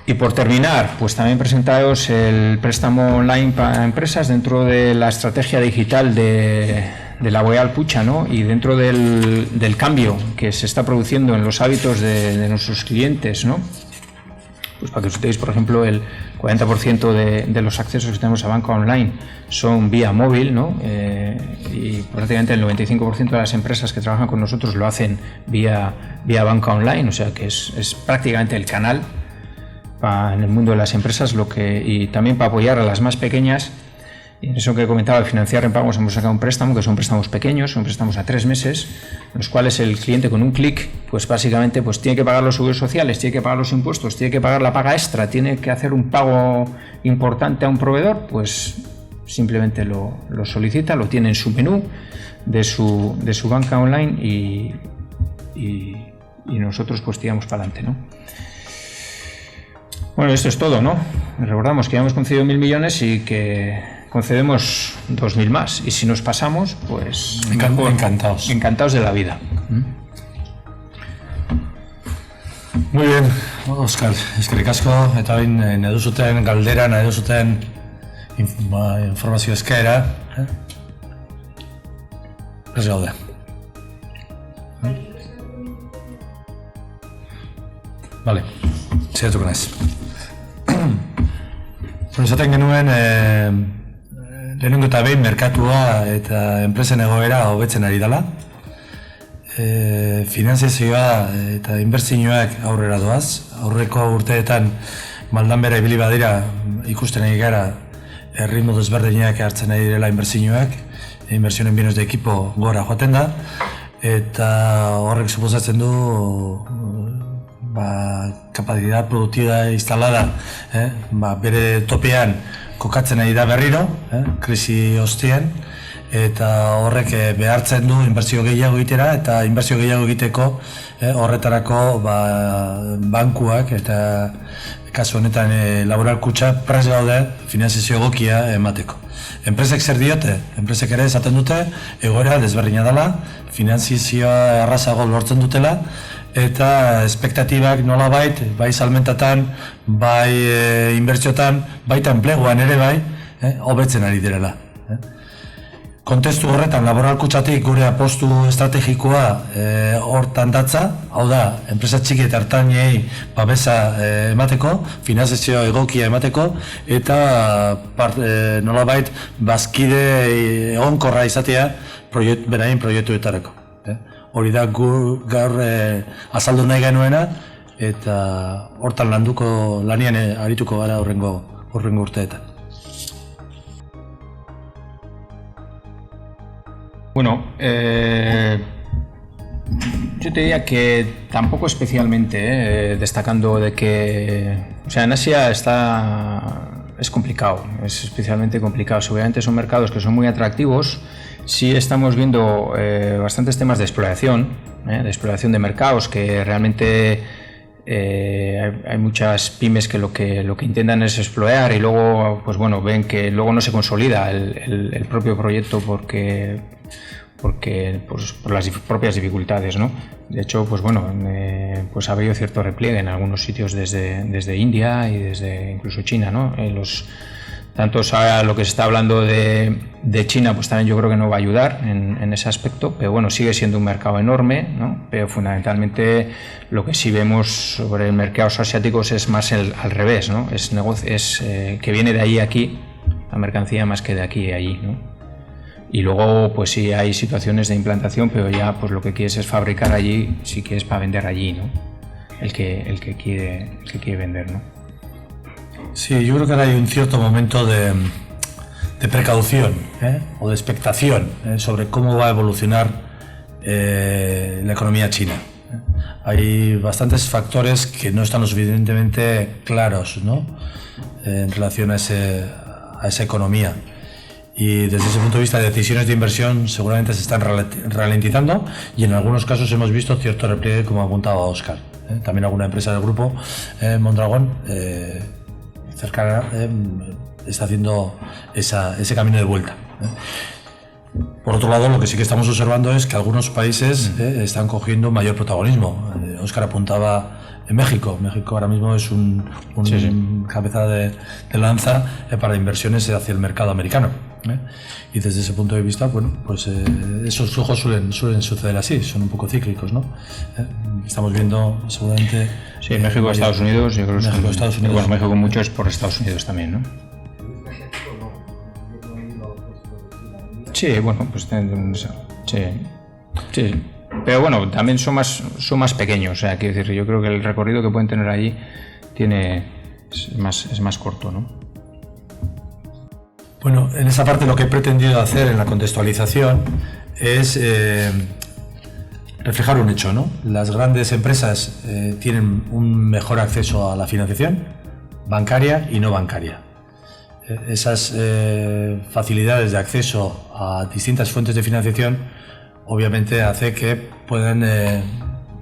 Y por terminar, pues también presentaros el préstamo online para empresas dentro de la estrategia digital de la Boreal Pucha, ¿no? Y dentro del cambio que se está produciendo en los hábitos de nuestros clientes, ¿no? Pues para que os veáis, por ejemplo, el 40% de los accesos que tenemos a banca online son vía móvil, ¿no? Y prácticamente el 95% de las empresas que trabajan con nosotros lo hacen vía banca online, o sea que es prácticamente el canal en el mundo de las empresas, y también para apoyar a las más pequeñas. Y en eso que comentaba, de financiar en pagos, hemos sacado un préstamo, que son préstamos pequeños, son préstamos a 3 meses, en los cuales el cliente con un clic, pues básicamente pues tiene que pagar los seguros sociales, tiene que pagar los impuestos, tiene que pagar la paga extra, tiene que hacer un pago importante a un proveedor, pues simplemente lo solicita, lo tiene en su menú de su banca online y nosotros pues tiramos para adelante, ¿no? Bueno, esto es todo, ¿no? Recordamos que ya hemos concedido 1.000 millones y que concedemos 2.000 más, y si nos pasamos, pues encantados de la vida. Muy bien, Óscar, eskerrik asko, eta bain nahi duzuten galdera, nahi duzuten informazio eskaera, ez gaude. Vale, zeratuko naiz. Esaten genuen lehenengo eta behin merkatua eta enpresen egoera hobetzen ari dela. Finanziazioa eta inbertsioak aurrera doaz. Aurreko urteetan maldan bera ibili badira ikusten ari gara erritmo desberdinak hartzen ari direla inbertsioak. Inversionen bienes de equipo gora joaten da. Eta horrek suposatzen du capacidad productiva instalada bere topean kokatzen ari da berriro, krisi ostean, eta horrek behartzen du inbertsio gehiago egitera, eta inbertsio gehiago egiteko horretarako bankuak eta kasu honetan Laboral Kutxa prest gaude finanziazio egokia emateko. Enpresek zer diote? Enpresek ere esaten dute egoera desberdina dela, finanziazioa errazago lortzen dutela, eta espektatibak nolabait, bai salmentatan, bai inbertsiotan, baita enpleguan ere bai, hobetzen ari direla. Kontestu horretan, Laboral Kutxatik gure apostu estrategikoa hortan datza, hau da, enpresa txiki eta ertainei babesa emateko, finanziazio egokia emateko, eta nolabait bazkide egonkorra izatea beraien proiektuetarako. Hori da gaur azaldu nahi genuena, eta hortan lanian arituko gara horrengo urteetan. Bueno, yo te diría que tampoco especialmente, destacando de que, o sea, en Asia es complicado, es especialmente complicado. Seguramente son mercados que son muy atractivos. Sí estamos viendo bastantes temas de exploración de mercados, que realmente hay muchas pymes que lo que intentan es explorar y luego pues bueno, ven que luego no se consolida el propio proyecto porque porque pues, por las propias dificultades, ¿no? De hecho, pues bueno, pues ha habido cierto repliegue en algunos sitios desde India y desde incluso China, ¿no? Tanto lo que se está hablando de China, pues también yo creo que no va a ayudar en ese aspecto, pero bueno, sigue siendo un mercado enorme, ¿no? Pero fundamentalmente lo que sí vemos sobre el mercado asiático es más al revés, ¿no? Es que viene de ahí a aquí, la mercancía más que de aquí a allí, ¿no? Y luego pues sí hay situaciones de implantación, pero ya pues lo que quieres es fabricar allí, si quieres para vender allí, ¿no? El que quiere vender, ¿no? Sí, yo creo que ahora hay un cierto momento de precaución o de expectación sobre cómo va a evolucionar la economía china. Hay bastantes factores que no están lo suficientemente claros, ¿no? En relación a esa economía. Y desde ese punto de vista, decisiones de inversión seguramente se están ralentizando y en algunos casos hemos visto cierto repliegue, como apuntaba Óscar. También alguna empresa del grupo Mondragón cercana está haciendo ese camino de vuelta. Por otro lado, lo que sí que estamos observando es que algunos países están cogiendo mayor protagonismo. Óscar apuntaba en México. México ahora mismo es un cabeza de lanza para inversiones hacia el mercado americano. Y desde ese punto de vista, bueno, pues esos flujos suelen suceder así, son un poco cíclicos, ¿no? Estamos viendo seguramente... Sí, México, Estados Unidos, yo creo que México, Estados Unidos. Bueno, México mucho es por Estados Unidos también, ¿no? Sí, bueno, pues sí. Pero bueno, también son más pequeños, o sea, quiero decir, yo creo que el recorrido que pueden tener allí es más corto, ¿no? Bueno, en esa parte lo que he pretendido hacer en la contextualización es reflejar un hecho, ¿no? Las grandes empresas tienen un mejor acceso a la financiación bancaria y no bancaria. Esas facilidades de acceso a distintas fuentes de financiación obviamente hace que puedan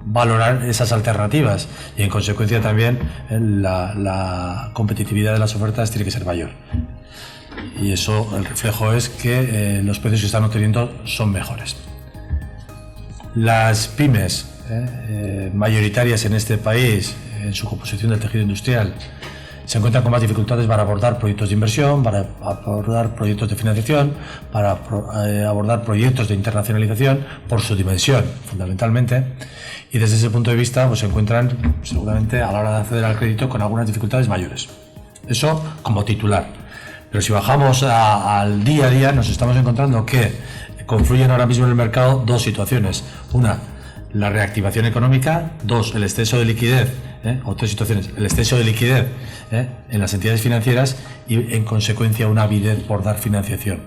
valorar esas alternativas y en consecuencia también la competitividad de las ofertas tiene que ser mayor. Y eso, el reflejo es que los precios que están obteniendo son mejores. Las pymes mayoritarias en este país, en su composición del tejido industrial, se encuentran con más dificultades para abordar proyectos de inversión, para abordar proyectos de financiación, para abordar proyectos de internacionalización por su dimensión, fundamentalmente. Y desde ese punto de vista pues, se encuentran seguramente a la hora de acceder al crédito con algunas dificultades mayores. Eso como titular. Pero si bajamos al día a día nos estamos encontrando que confluyen ahora mismo en el mercado dos situaciones. Una, la reactivación económica. Dos, el exceso de liquidez. O tres situaciones. El exceso de liquidez en las entidades financieras y en consecuencia una avidez por dar financiación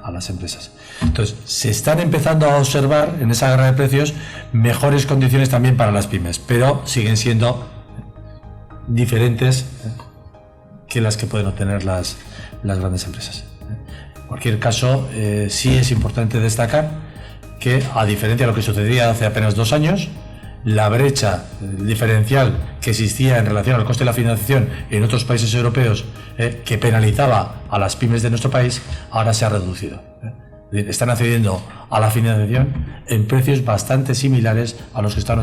a las empresas. Entonces, se están empezando a observar en esa guerra de precios mejores condiciones también para las pymes, pero siguen siendo diferentes que las que pueden obtener las grandes empresas. En cualquier caso, sí es importante destacar que, a diferencia de lo que sucedía hace apenas 2 años, la brecha diferencial que existía en relación al coste de la financiación en otros países europeos que penalizaba a las pymes de nuestro país, ahora se ha reducido. Están accediendo a la financiación en precios bastante similares a los que están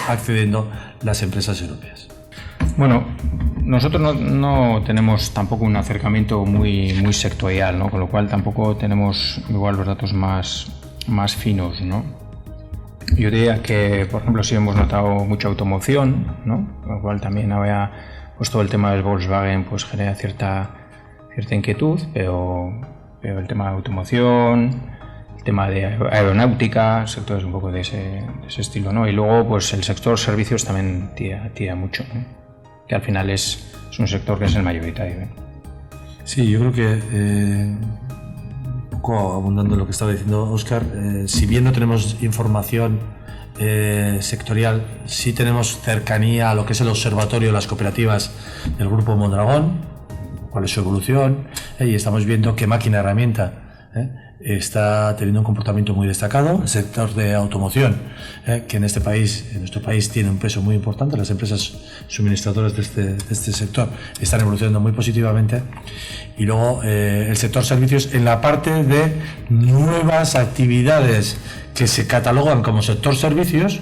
accediendo las empresas europeas. Bueno, nosotros no tenemos tampoco un acercamiento muy sectorial, ¿no? Con lo cual tampoco tenemos igual los datos más finos, ¿no? Yo diría que, por ejemplo, sí hemos notado mucha automoción, ¿no? Con lo cual también había, pues todo el tema del Volkswagen pues genera cierta inquietud, pero el tema de automoción, el tema de aeronáutica, sectores un poco de ese estilo, ¿no? Y luego pues el sector servicios también tira mucho, ¿no? Que al final es un sector que es el mayoritario, ¿eh? Sí, yo creo que un poco abundando en lo que estaba diciendo Óscar, si bien no tenemos información sectorial, sí tenemos cercanía a lo que es el observatorio de las cooperativas del Grupo Mondragón, cuál es su evolución, y estamos viendo qué máquina herramienta está teniendo un comportamiento muy destacado. El sector de automoción, que en nuestro país tiene un peso muy importante, las empresas suministradoras de este sector están evolucionando muy positivamente. Y luego el sector servicios, en la parte de nuevas actividades que se catalogan como sector servicios,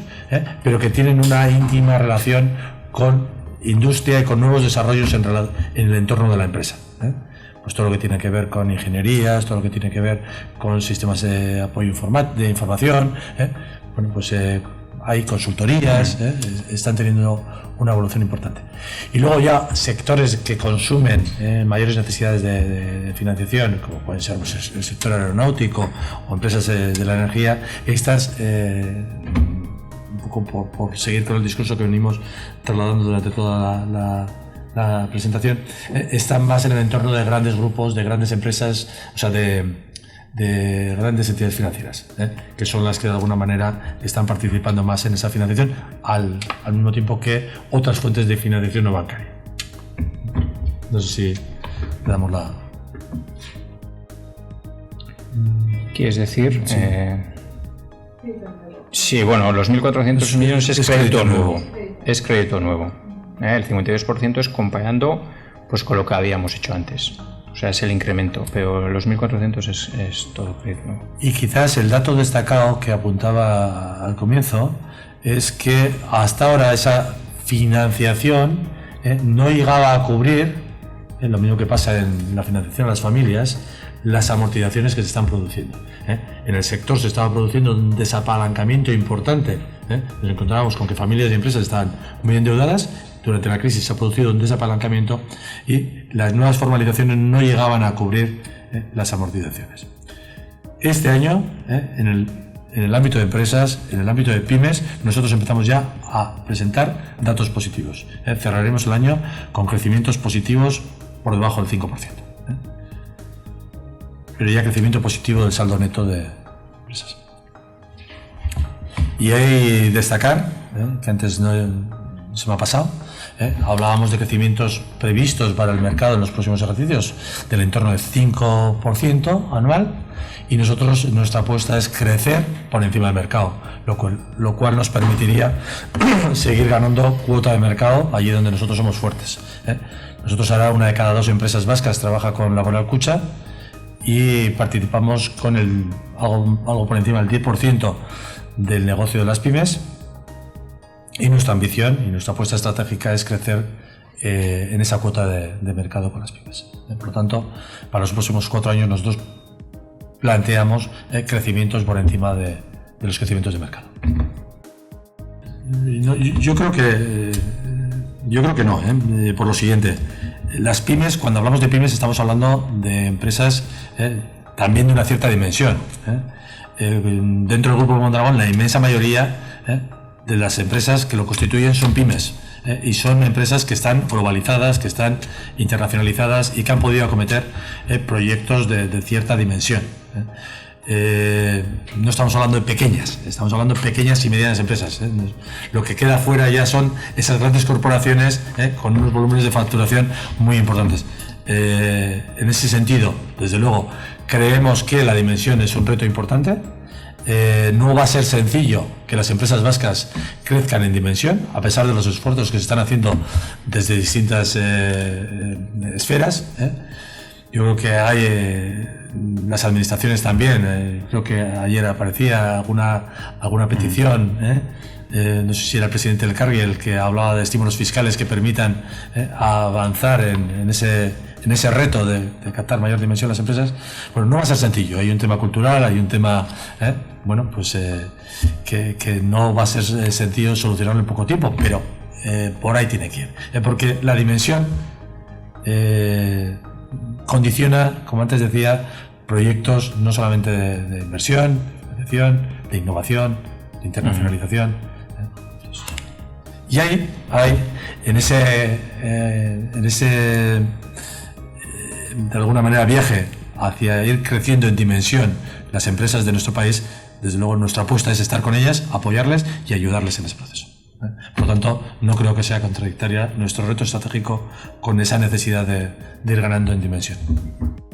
pero que tienen una íntima relación con industria y con nuevos desarrollos en el entorno de la empresa. Pues todo lo que tiene que ver con ingenierías, todo lo que tiene que ver con sistemas de apoyo de información, bueno, pues hay consultorías, están teniendo una evolución importante. Y luego ya sectores que consumen mayores necesidades de financiación, como pueden ser pues, el sector aeronáutico o empresas de la energía, estas, un poco por seguir con el discurso que venimos trasladando durante toda la presentación, están más en el entorno de grandes grupos, de grandes empresas, o sea, de grandes entidades financieras, que son las que de alguna manera están participando más en esa financiación al mismo tiempo que otras fuentes de financiación no bancaria. No sé si le damos la... ¿Quieres decir? Sí, bueno, los 1.400 millones es crédito nuevo. Es crédito nuevo. El 52% es comparando pues, con lo que habíamos hecho antes. O sea, es el incremento, pero los 1.400 es todo crédito nuevo. Y quizás el dato destacado que apuntaba al comienzo es que hasta ahora esa financiación no llegaba a cubrir, lo mismo que pasa en la financiación a las familias, las amortizaciones que se están produciendo. En el sector se estaba produciendo un desapalancamiento importante. Nos encontrábamos con que familias y empresas estaban muy endeudadas. Durante la crisis se ha producido un desapalancamiento y las nuevas formalizaciones no llegaban a cubrir las amortizaciones. Este año, en el ámbito de empresas, en el ámbito de pymes, nosotros empezamos ya a presentar datos positivos. Cerraremos el año con crecimientos positivos por debajo del 5%. Pero ya crecimiento positivo del saldo neto de empresas. Y hay destacar, que antes no se me ha pasado, hablábamos de crecimientos previstos para el mercado en los próximos ejercicios del entorno del 5% anual, y nuestra apuesta es crecer por encima del mercado, lo cual nos permitiría seguir ganando cuota de mercado allí donde nosotros somos fuertes. Nosotros ahora 1 de cada 2 empresas vascas trabaja con Laboral Kutxa y participamos con algo por encima del 10% del negocio de las pymes. Y nuestra ambición y nuestra apuesta estratégica es crecer en esa cuota de mercado con las pymes. Por lo tanto, para los próximos 4 años nosotros planteamos crecimientos por encima de los crecimientos de mercado. Yo creo que no, por lo siguiente. Las pymes, cuando hablamos de pymes, estamos hablando de empresas también de una cierta dimensión. Dentro del Grupo Mondragón, la inmensa mayoría de las empresas que lo constituyen son pymes, y son empresas que están globalizadas, que están internacionalizadas y que han podido acometer proyectos de cierta dimensión. No estamos hablando de pequeñas, estamos hablando de pequeñas y medianas empresas. Lo que queda fuera ya son esas grandes corporaciones con unos volúmenes de facturación muy importantes. En ese sentido, desde luego, creemos que la dimensión es un reto importante. No va a ser sencillo que las empresas vascas crezcan en dimensión, a pesar de los esfuerzos que se están haciendo desde distintas esferas. Yo creo que hay las administraciones también. Creo que ayer aparecía alguna petición. No sé si era el presidente del Cargi el que hablaba de estímulos fiscales que permitan avanzar en ese reto de captar mayor dimensión las empresas. Bueno, no va a ser sencillo. Hay un tema cultural, hay un tema que no va a ser sencillo solucionarlo en poco tiempo, pero por ahí tiene que ir. Porque la dimensión condiciona, como antes decía, proyectos no solamente de inversión, de innovación, de internacionalización. Y hay en ese de alguna manera viaje hacia ir creciendo en dimensión las empresas de nuestro país. Desde luego nuestra apuesta es estar con ellas, apoyarles y ayudarles en ese proceso. Por lo tanto, no creo que sea contradictoria nuestro reto estratégico con esa necesidad de ir ganando en dimensión.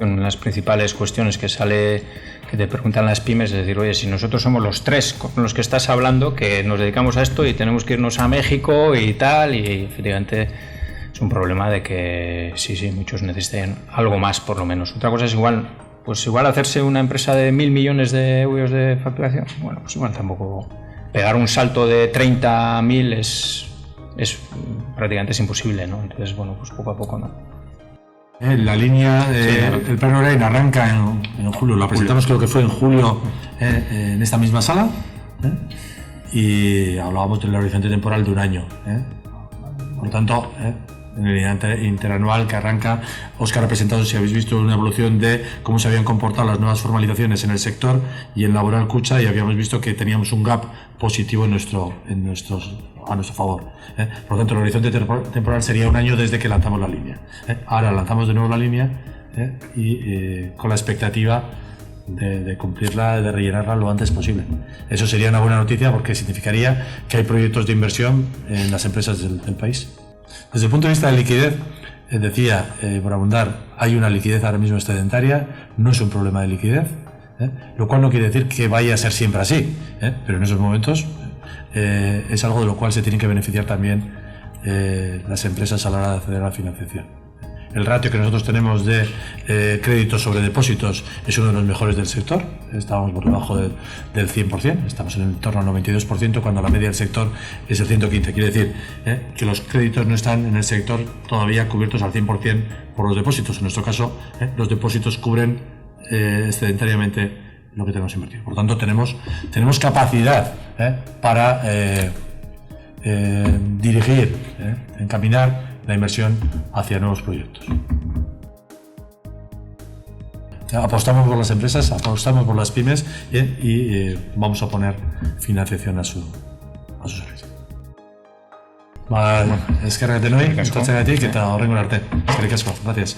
Una de las principales cuestiones que sale, que te preguntan las pymes, es decir, oye, si nosotros somos los tres con los que estás hablando, que nos dedicamos a esto y tenemos que irnos a México y tal, y efectivamente es un problema de que sí, muchos necesitan algo más por lo menos. Otra cosa es igual hacerse una empresa de 1.000 millones de euros de facturación, bueno, pues igual tampoco pegar un salto de 30 a 1.000 es prácticamente es imposible, ¿no? Entonces, bueno, pues poco a poco, ¿no? La línea, el plan Orain arranca en julio, la presentamos creo que fue en julio en esta misma sala, y hablábamos del horizonte temporal de un año. Por lo tanto, en el interanual que arranca, Óscar ha presentado, si habéis visto, una evolución de cómo se habían comportado las nuevas formalizaciones en el sector y en Laboral Kutxa, y habíamos visto que teníamos un gap positivo a nuestro favor. Por lo tanto, el horizonte temporal sería un año desde que lanzamos la línea. Ahora lanzamos de nuevo la línea y con la expectativa de cumplirla, de rellenarla lo antes posible. Eso sería una buena noticia porque significaría que hay proyectos de inversión en las empresas del país. Desde el punto de vista de liquidez, decía, por abundar, hay una liquidez ahora mismo excedentaria, no es un problema de liquidez, lo cual no quiere decir que vaya a ser siempre así, pero en esos momentos es algo de lo cual se tienen que beneficiar también las empresas a la hora de acceder a la financiación. El ratio que nosotros tenemos de créditos sobre depósitos es uno de los mejores del sector. Estábamos por debajo del 100%, estamos en el torno al 92%, cuando la media del sector es el 115%. Quiere decir que los créditos no están en el sector todavía cubiertos al 100% por los depósitos. En nuestro caso, los depósitos cubren excedentariamente lo que tenemos invertido. Por lo tanto, tenemos capacidad para dirigir, encaminar la inversión hacia nuevos proyectos. Apostamos por las empresas, apostamos por las pymes y vamos a poner financiación a su servicio. Eskerrik asko, Tenoi, muchas gracias a ti, que te ahorren con arte. Eskerrik asko, gracias.